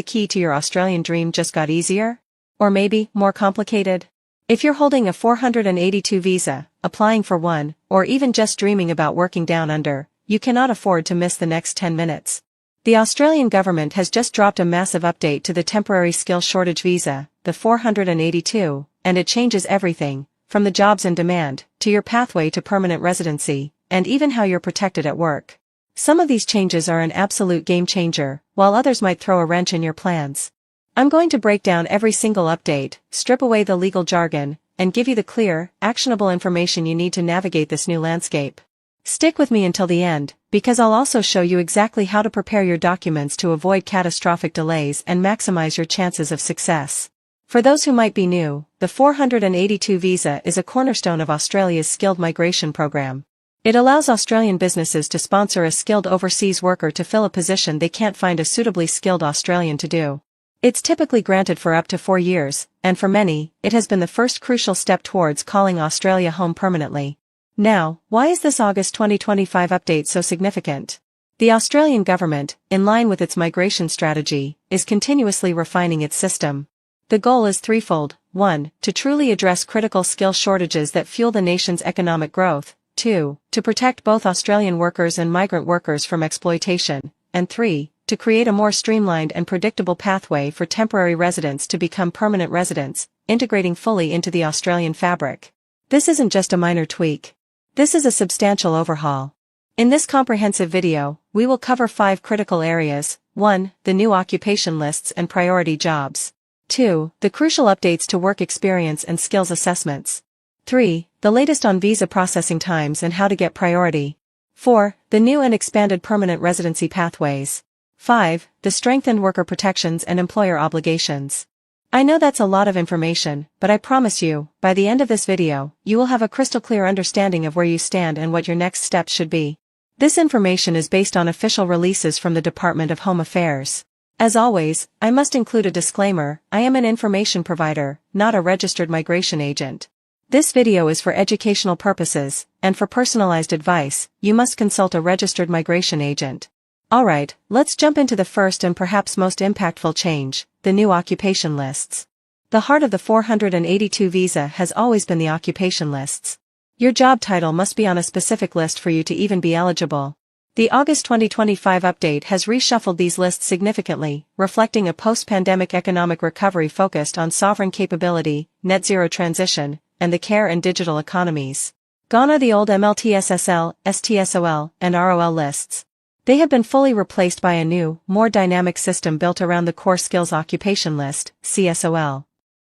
the key to your Australian dream just got easier? Or maybe, more complicated? If you're holding a 482 visa, applying for one, or even just dreaming about working down under, you cannot afford to miss the next 10 minutes. The Australian government has just dropped a massive update to the temporary skill shortage visa, the 482, and it changes everything, from the jobs in demand, to your pathway to permanent residency, and even how you're protected at work. Some of these changes are an absolute game changer, while others might throw a wrench in your plans. I'm going to break down every single update, strip away the legal jargon, and give you the clear, actionable information you need to navigate this new landscape. Stick with me until the end, because I'll also show you exactly how to prepare your documents to avoid catastrophic delays and maximize your chances of success. For those who might be new, the 482 visa is a cornerstone of Australia's skilled migration program. It allows Australian businesses to sponsor a skilled overseas worker to fill a position they can't find a suitably skilled Australian to do. It's typically granted for up to 4 years, and for many, it has been the first crucial step towards calling Australia home permanently. Now, why is this August 2025 update so significant? The Australian government, in line with its migration strategy, is continuously refining its system. The goal is threefold: 1. To truly address critical skill shortages that fuel the nation's economic growth, 2. To protect both Australian workers and migrant workers from exploitation, and 3. To create a more streamlined and predictable pathway for temporary residents to become permanent residents, integrating fully into the Australian fabric. This isn't just a minor tweak. This is a substantial overhaul. In this comprehensive video, we will cover 5 critical areas. 1. The new occupation lists and priority jobs. 2. The crucial updates to work experience and skills assessments. 3. The latest on visa processing times and how to get priority. 4. The new and expanded permanent residency pathways. 5. The strengthened worker protections and employer obligations. I know that's a lot of information, but I promise you, by the end of this video, you will have a crystal clear understanding of where you stand and what your next steps should be. This information is based on official releases from the Department of Home Affairs. As always, I must include a disclaimer: I am an information provider, not a registered migration agent. This video is for educational purposes, and for personalized advice, you must consult a registered migration agent. Alright, let's jump into the first and perhaps most impactful change: the new occupation lists. The heart of the 482 visa has always been the occupation lists. Your job title must be on a specific list for you to even be eligible. The August 2025 update has reshuffled these lists significantly, reflecting a post-pandemic economic recovery focused on sovereign capability, net zero transition, and the care and digital economies. Gone are the old MLTSSL, STSOL, and ROL lists. They have been fully replaced by a new, more dynamic system built around the Core Skills Occupation List, CSOL.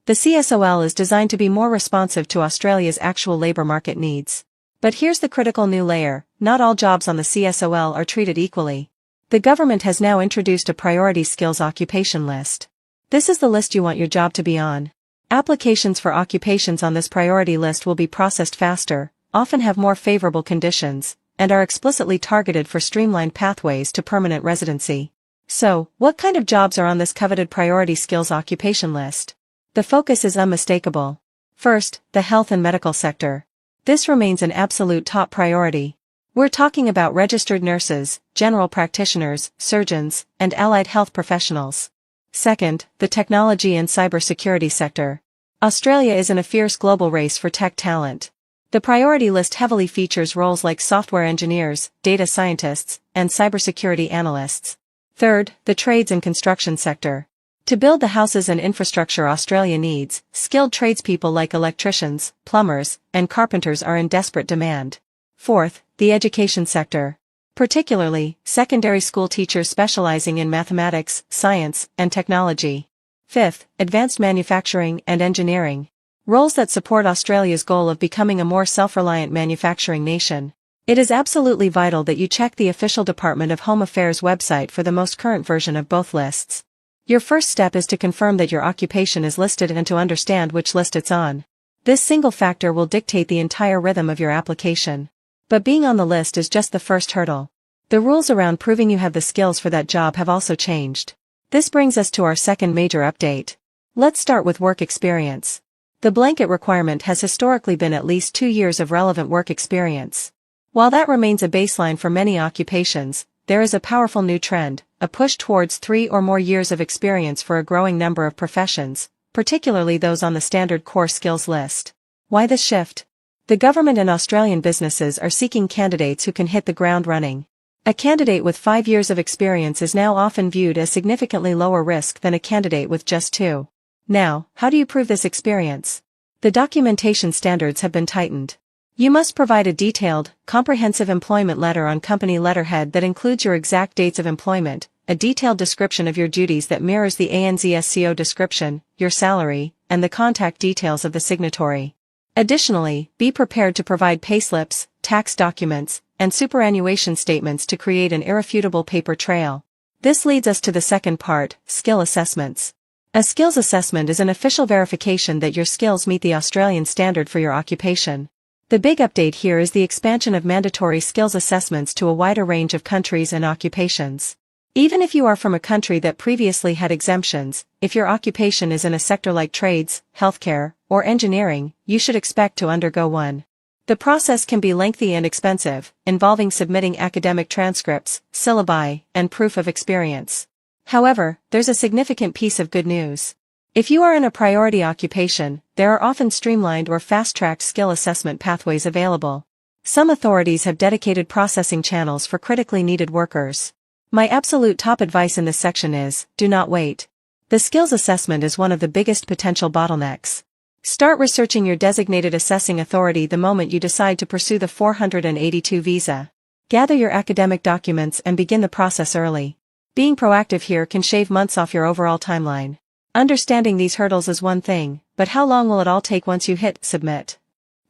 The CSOL is designed to be more responsive to Australia's actual labour market needs. But here's the critical new layer: not all jobs on the CSOL are treated equally. The government has now introduced a Priority Skills Occupation List. This is the list you want your job to be on. Applications for occupations on this priority list will be processed faster, often have more favourable conditions, and are explicitly targeted for streamlined pathways to permanent residency. So, what kind of jobs are on this coveted priority skills occupation list? The focus is unmistakable. First, the health and medical sector. This remains an absolute top priority. We're talking about registered nurses, general practitioners, surgeons, and allied health professionals. Second, the technology and cybersecurity sector. Australia is in a fierce global race for tech talent. The priority list heavily features roles like software engineers, data scientists, and cybersecurity analysts. Third, the trades and construction sector. To build the houses and infrastructure Australia needs, skilled tradespeople like electricians, plumbers, and carpenters are in desperate demand. Fourth, the education sector. Particularly, secondary school teachers specializing in mathematics, science, and technology. Fifth, advanced manufacturing and engineering. Roles that support Australia's goal of becoming a more self-reliant manufacturing nation. It is absolutely vital that you check the official Department of Home Affairs website for the most current version of both lists. Your first step is to confirm that your occupation is listed and to understand which list it's on. This single factor will dictate the entire rhythm of your application. But being on the list is just the first hurdle. The rules around proving you have the skills for that job have also changed. This brings us to our second major update. Let's start with work experience. The blanket requirement has historically been at least 2 years of relevant work experience. While that remains a baseline for many occupations, there is a powerful new trend, a push towards 3 or more years of experience for a growing number of professions, particularly those on the standard core skills list. Why this shift? The government and Australian businesses are seeking candidates who can hit the ground running. A candidate with 5 years of experience is now often viewed as significantly lower risk than a candidate with just 2. Now, how do you prove this experience? The documentation standards have been tightened. You must provide a detailed, comprehensive employment letter on company letterhead that includes your exact dates of employment, a detailed description of your duties that mirrors the ANZSCO description, your salary, and the contact details of the signatory. Additionally, be prepared to provide payslips, tax documents, and superannuation statements to create an irrefutable paper trail. This leads us to the second part, skill assessments. A skills assessment is an official verification that your skills meet the Australian standard for your occupation. The big update here is the expansion of mandatory skills assessments to a wider range of countries and occupations. Even if you are from a country that previously had exemptions, if your occupation is in a sector like trades, healthcare, or engineering, you should expect to undergo one. The process can be lengthy and expensive, involving submitting academic transcripts, syllabi, and proof of experience. However, there's a significant piece of good news. If you are in a priority occupation, there are often streamlined or fast-tracked skill assessment pathways available. Some authorities have dedicated processing channels for critically needed workers. My absolute top advice in this section is, do not wait. The skills assessment is one of the biggest potential bottlenecks. Start researching your designated assessing authority the moment you decide to pursue the 482 visa. Gather your academic documents and begin the process early. Being proactive here can shave months off your overall timeline. Understanding these hurdles is one thing, but how long will it all take once you hit submit?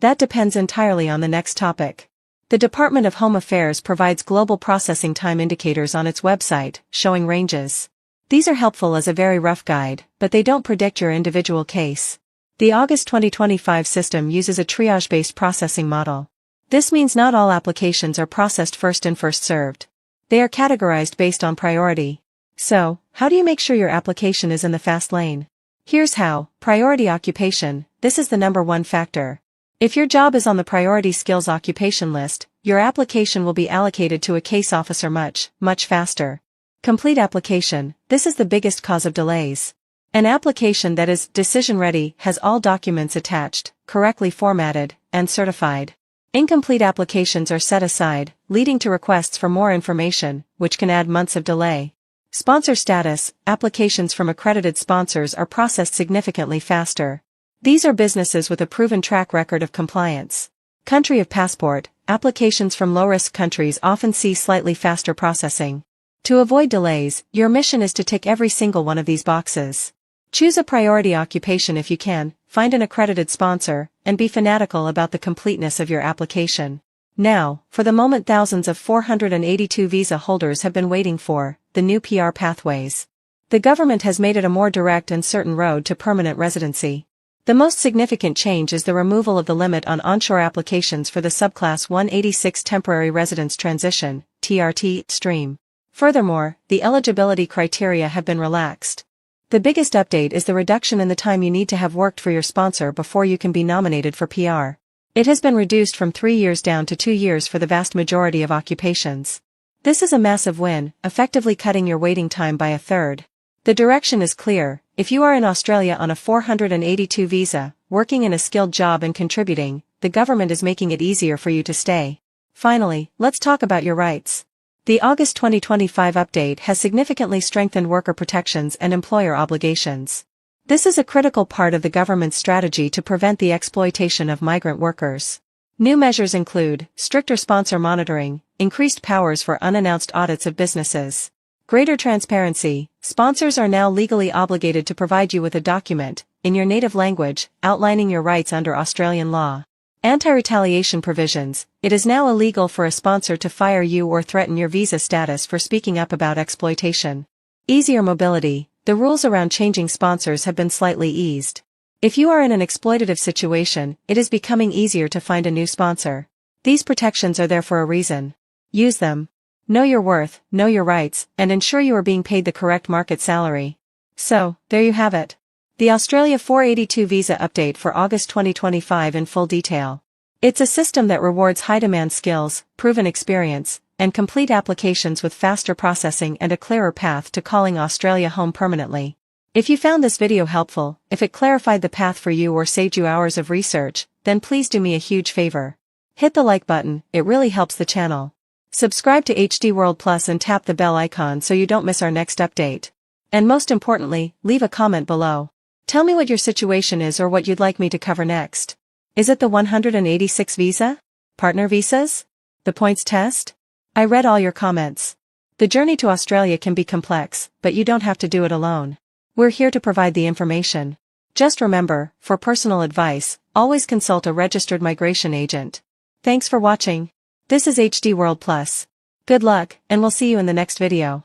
That depends entirely on the next topic. The Department of Home Affairs provides global processing time indicators on its website, showing ranges. These are helpful as a very rough guide, but they don't predict your individual case. The August 2025 system uses a triage-based processing model. This means not all applications are processed first in first served. They are categorized based on priority. So, how do you make sure your application is in the fast lane? Here's how. Priority occupation, this is the number one factor. If your job is on the priority skills occupation list, your application will be allocated to a case officer much faster. Complete application, this is the biggest cause of delays. An application that is decision-ready has all documents attached, correctly formatted, and certified. Incomplete applications are set aside, leading to requests for more information, which can add months of delay. Sponsor status, applications from accredited sponsors are processed significantly faster. These are businesses with a proven track record of compliance. Country of passport, applications from low-risk countries often see slightly faster processing. To avoid delays, your mission is to tick every single one of these boxes. Choose a priority occupation if you can, find an accredited sponsor, and be fanatical about the completeness of your application. Now, for the moment thousands of 482 visa holders have been waiting for, the new PR pathways. The government has made it a more direct and certain road to permanent residency. The most significant change is the removal of the limit on onshore applications for the subclass 186 temporary residence transition, TRT, stream. Furthermore, the eligibility criteria have been relaxed. The biggest update is the reduction in the time you need to have worked for your sponsor before you can be nominated for PR. It has been reduced from 3 years down to 2 years for the vast majority of occupations. This is a massive win, effectively cutting your waiting time by a third. The direction is clear. If you are in Australia on a 482 visa, working in a skilled job and contributing, the government is making it easier for you to stay. Finally, let's talk about your rights. The August 2025 update has significantly strengthened worker protections and employer obligations. This is a critical part of the government's strategy to prevent the exploitation of migrant workers. New measures include stricter sponsor monitoring, increased powers for unannounced audits of businesses. Greater transparency, sponsors are now legally obligated to provide you with a document, in your native language, outlining your rights under Australian law. Anti-retaliation provisions, it is now illegal for a sponsor to fire you or threaten your visa status for speaking up about exploitation. Easier mobility, the rules around changing sponsors have been slightly eased. If you are in an exploitative situation, it is becoming easier to find a new sponsor. These protections are there for a reason. Use them. Know your worth, know your rights, and ensure you are being paid the correct market salary. So, there you have it. The Australia 482 visa update for August 2025 in full detail. It's a system that rewards high-demand skills, proven experience, and complete applications with faster processing and a clearer path to calling Australia home permanently. If you found this video helpful, if it clarified the path for you or saved you hours of research, then please do me a huge favor. Hit the like button, it really helps the channel. Subscribe to HD World Plus and tap the bell icon so you don't miss our next update. And most importantly, leave a comment below. Tell me what your situation is or what you'd like me to cover next. Is it the 186 visa? Partner visas? The points test? I read all your comments. The journey to Australia can be complex, but you don't have to do it alone. We're here to provide the information. Just remember, for personal advice, always consult a registered migration agent. Thanks for watching. This is HD World Plus. Good luck, and we'll see you in the next video.